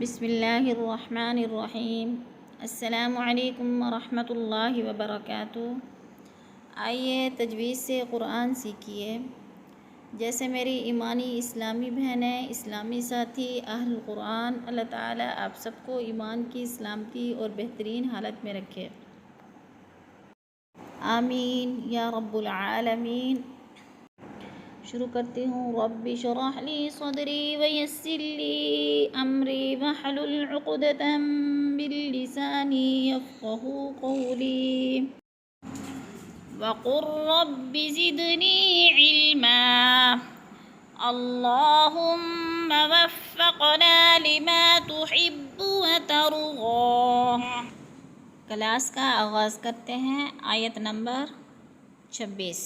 بسم اللہ الرحمن الرحیم۔ السلام علیکم ورحمۃ اللہ وبرکاتہ۔ آئیے تجوید سے قرآن سیکھیے۔ جیسے میری ایمانی اسلامی بہنیں، اسلامی ساتھی، اہل قرآن، اللہ تعالیٰ آپ سب کو ایمان کی سلامتی اور بہترین حالت میں رکھے، آمین یا رب العالمین۔ شروع کرتی ہوں۔ رب اشرح لی صدری ویسر لی امری واحلل عقدۃ من لسانی یفقہوا قولی وقل رب زدنی علما۔ اللہم وفقنا لما تحب وترضى۔ کلاس کا آغاز کرتے ہیں آیت نمبر 26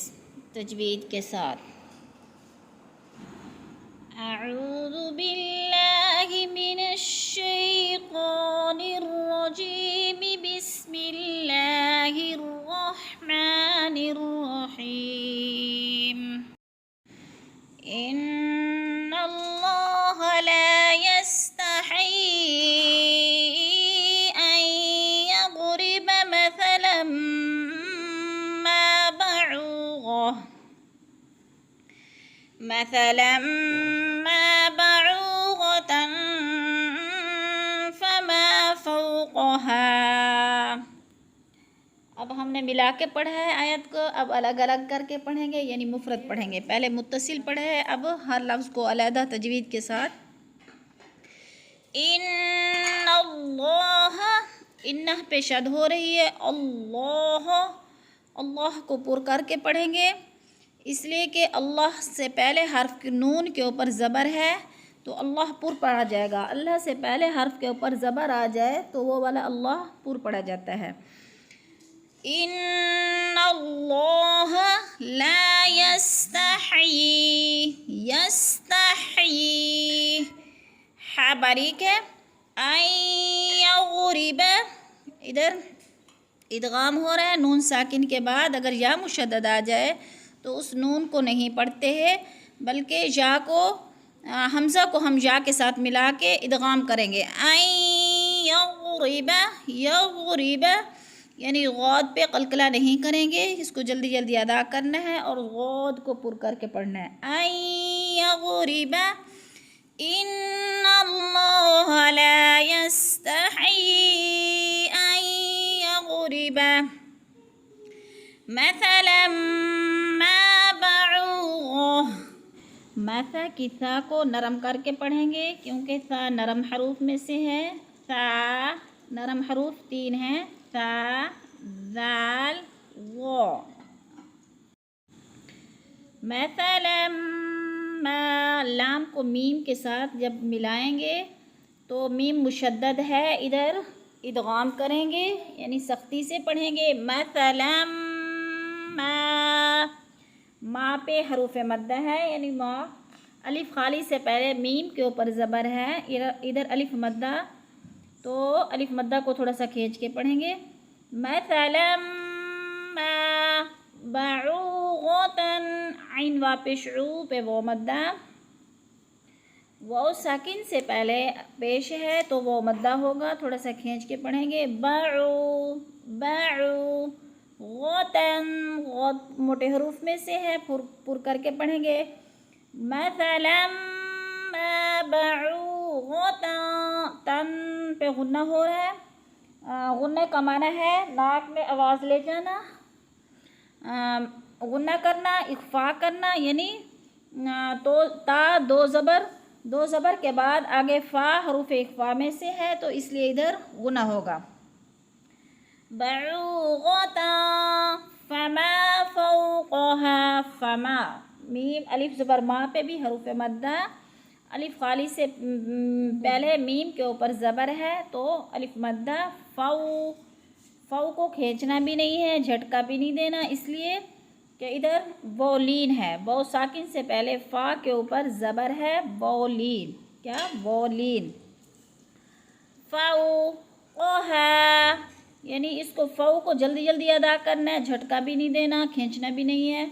تجوید کے ساتھ۔ اعوذ باللہ من الشیطان الرجیم، بسم اللہ الرحمن الرحیم۔ ان اللہ لا یستحیی ان یضرب مثلا ما بعوضة فما فوقها۔ اب ہم نے ملا کے پڑھا ہے آیت کو، اب الگ الگ کر کے پڑھیں گے، یعنی مفرد پڑھیں گے۔ پہلے متصل پڑھے ہے، اب ہر لفظ کو علیحدہ تجوید کے ساتھ۔ ان اللہ، انہ پہ شد ہو رہی ہے، اللہ، اللہ کو پر کر کے پڑھیں گے، اس لیے کہ اللہ سے پہلے حرف نون کے اوپر زبر ہے تو اللہ پر پڑھا جائے گا۔ اللہ سے پہلے حرف کے اوپر زبر آ جائے تو وہ والا اللہ پر پڑھا جاتا ہے۔ ان اللہ لا یستحیی، یستحیی ہا باریک ہے، ان یغرب، ادھر ادغام ہو رہا ہے نون ساکن کے بعد، اگر یا مشدد آ جائے تو اس نون کو نہیں پڑھتے ہیں، بلکہ یا کو، حمزہ کو ہم یا کے ساتھ ملا کے ادغام کریں گے۔ ان یغرب، یغرب، یعنی غود پہ قلقلہ نہیں کریں گے، اس کو جلدی جلدی ادا کرنا ہے اور غود کو پر کر کے پڑھنا ہے۔ ان یغرب، ان اللہ لا یستحیی ان یغرب مثلا ما بعوضة۔ مثا کی ثا کو نرم کر کے پڑھیں گے کیونکہ ثا نرم حروف میں سے ہے۔ ثا نرم حروف 3 ہیں، ثا، ذال، و۔ مثلا ما، لام کو میم کے ساتھ جب ملائیں گے تو میم مشدد ہے، ادھر ادغام کریں گے، یعنی سختی سے پڑھیں گے۔ مثلا ما پہ حروف مدہ ہے، یعنی ما، الف خالی سے پہلے میم کے اوپر زبر ہے، ادھر الف مدہ، تو الف مدہ کو تھوڑا سا کھینچ کے پڑھیں گے۔ مثلا ما بعوضة، عین واپش عو پہ وہ مدہ، وہ ساکن سے پہلے پیش ہے تو وہ مدہ ہوگا، تھوڑا سا کھینچ کے پڑھیں گے۔ بعو، بعو، غوتن، غوت موٹے حروف میں سے ہے، پر کر کے پڑھیں گے۔ مثلا ما بعوضة، تن پہ غنہ ہو رہا ہے، غنہ کا معنی ہے ناک میں آواز لے جانا، غنہ کرنا، اخفا کرنا، یعنی تو تا دو زبر کے بعد آگے فا حروف اخفا میں سے ہے تو اس لیے ادھر غنہ ہوگا۔ بعوضة فما فوقها، فما، میم الف زبر ما پہ بھی حروف مدہ، الف خالی سے پہلے میم کے اوپر زبر ہے تو الف مدہ، فو، فو کو کھینچنا بھی نہیں ہے، جھٹکا بھی نہیں دینا، اس لیے کہ ادھر بولین ہے، بو ساکن سے پہلے فا کے اوپر زبر ہے، بولین، کیا بولین۔ فو اوہا، یعنی اس کو فو کو جلدی جلدی ادا کرنا ہے، جھٹکا بھی نہیں دینا، کھینچنا بھی نہیں ہے۔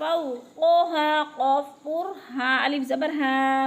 فوقها قاف پر ہا الف زبر ہا،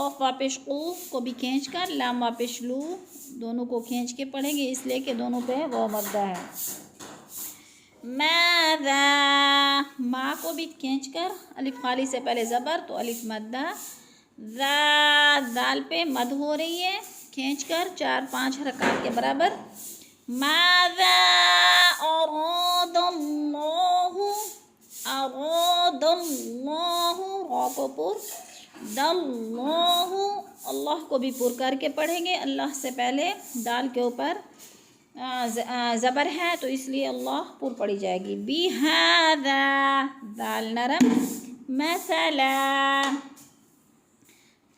قوف وا پیش قو کو بھی کھینچ کر، لام وا پیش لو دونوں کو کھینچ کے پڑھیں گے، اس لیے کہ دونوں پہ واو مدہ ہے۔ ماذا ما کو بھی کھینچ کر، الف خالی سے پہلے زبر تو الف مدہ، ذا دال پہ مد ہو رہی ہے کھینچ کر 4-5 حرکات کے برابر۔ ماذا اراد اللہ، اراد اللہ را کو پر، داللہ اللہ کو بھی پر کر کے پڑھیں گے، اللہ سے پہلے دال کے اوپر زبر ہے تو اس لیے اللہ پر پڑھی جائے گی۔ بہذا دال نرم، مثلا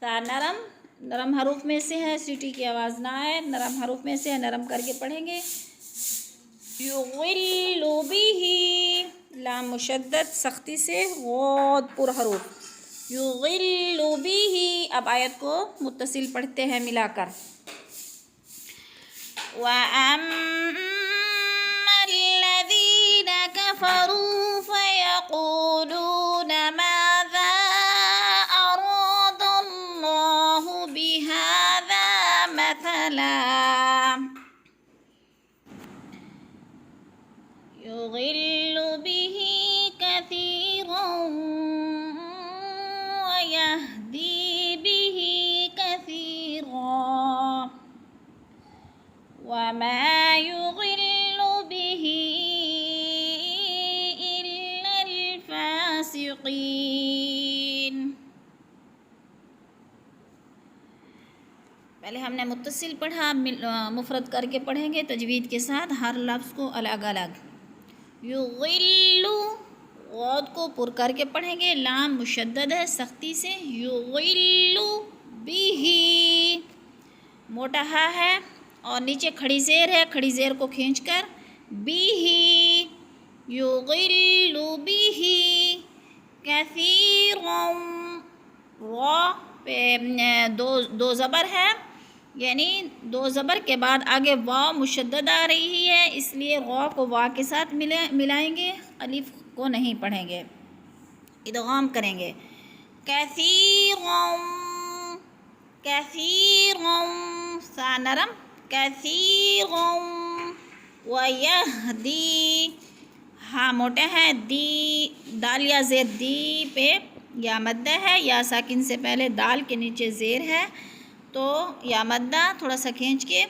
تا نرم، نرم حروف میں سے ہے، سیٹی کی آواز نہ آئے، نرم حروف میں سے ہے، نرم کر کے پڑھیں گے۔ یضل بہ لام مشدد سختی سے، غود پر حروف، یضل بہ۔ اب آیت کو متصل پڑھتے ہیں ملا کر۔ وَأَمَّا الَّذِينَ كَفَرُوا فَيَقُولُونَ مَاذَا أَرَادَ اللَّهُ بِهَذَا مَثَلًا يُضِلُّ بِهِ كَثِيرًا وَيَهْدِي بِهِ كَثِيرًا وَمَا يُضِلُّ بِهِ إِلَّا الْفَاسِقِينَ۔ پہلے ہم نے متصل پڑھا، مفرد کر کے پڑھیں گے تجوید کے ساتھ، ہر لفظ کو الگ الگ۔ یضل غود کو پر کر کے پڑھیں گے، لام مشدد ہے سختی سے، یضل بہ موٹا ہا ہے اور نیچے کھڑی زیر ہے، کھڑی زیر کو کھینچ کر، بہ یضل بہ کثیرا، را پہ دو زبر ہے، یعنی دو زبر کے بعد آگے واو مشدد آ رہی ہے، اس لیے را کو وا کے ساتھ ملائیں گے، الف کو نہیں پڑھیں گے، ادغام کریں گے۔ کثیرا کثیرا سا نرم، کثیرا ویہدی ہا موٹا ہے، دی دال یا زیر دی پہ یا مدہ ہے، یا ساکن سے پہلے دال کے نیچے زیر ہے تو یا مدہ تھوڑا سا کھینچ کے،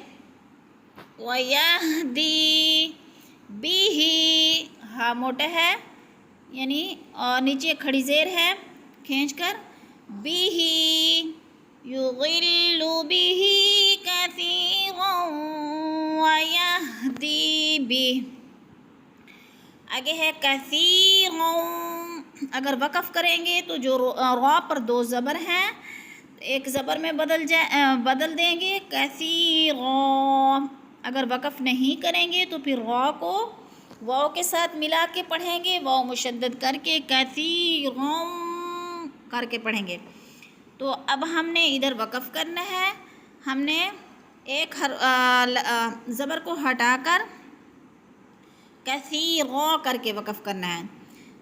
ویہدی بہ ہا موٹا ہے یعنی اور نیچے کھڑی زیر ہے کھینچ کر، بہ یضل بہ کثیرا ویہدی بہ۔ آگے ہے کثیرا، اگر وقف کریں گے تو جو را پر دو زبر ہیں ایک زبر میں بدل دیں گے کثیرا، اگر وقف نہیں کریں گے تو پھر را کو واو کے ساتھ ملا کے پڑھیں گے، واو مشدد کر کے کثیرا کر کے پڑھیں گے۔ تو اب ہم نے ادھر وقف کرنا ہے، ہم نے ایک زبر کو ہٹا کر کثیرا کر کے وقف کرنا ہے،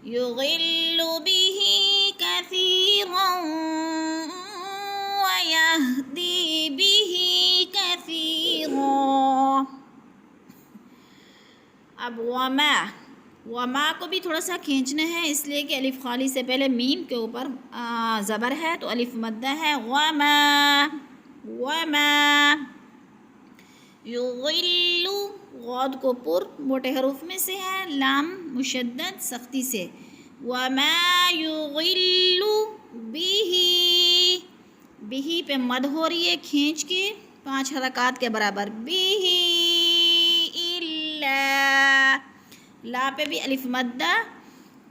یضل بہ کثیرا ویہدی بہ کثیرا۔ اب وما کو بھی تھوڑا سا کھینچنا ہے، اس لیے کہ الف خالی سے پہلے میم کے اوپر زبر ہے تو الف مدہ ہے، وما یضل غود کو پر موٹے حروف میں سے ہے، لام مشدد سختی سے، وما یضل بہ پہ مد ہو رہی ہے کھینچ کے 5 حرکات کے برابر، بہ الا لا پہ بھی الف مدہ،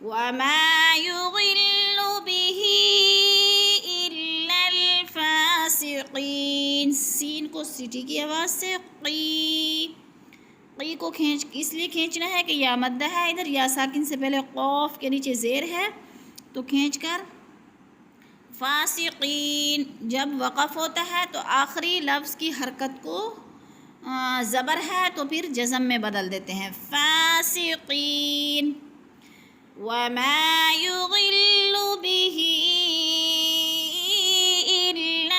وما یضل بہ الا الفاسقین، سین کو سیٹی کی آواز سے، قی کو اس لیے کھینچنا ہے کہ یا مدہ ہے ادھر، یا ساکن سے پہلے قوف کے نیچے زیر ہے تو کھینچ کر، فاسقین جب وقف ہوتا ہے تو آخری لفظ کی حرکت کو زبر ہے تو پھر جزم میں بدل دیتے ہیں، فاسقین۔ وما یضل بہ الا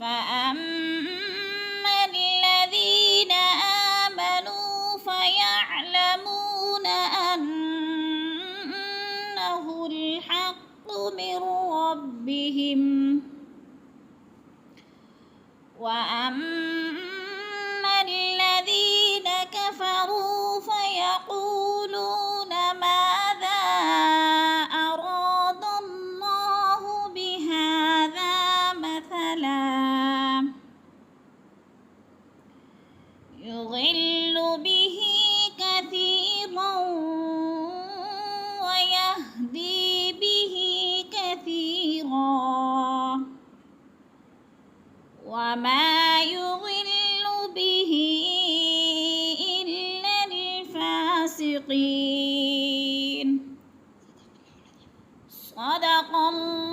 فأما الذين آمنوا فيعلمون أنه الحق من ربهم وأما الذين كفروا فيقولون ماذا أراد الله بهذا مثلا يضل به كثيرا ويهدي به كثيرا وما يضل به إلا الفاسقين. صدق الله.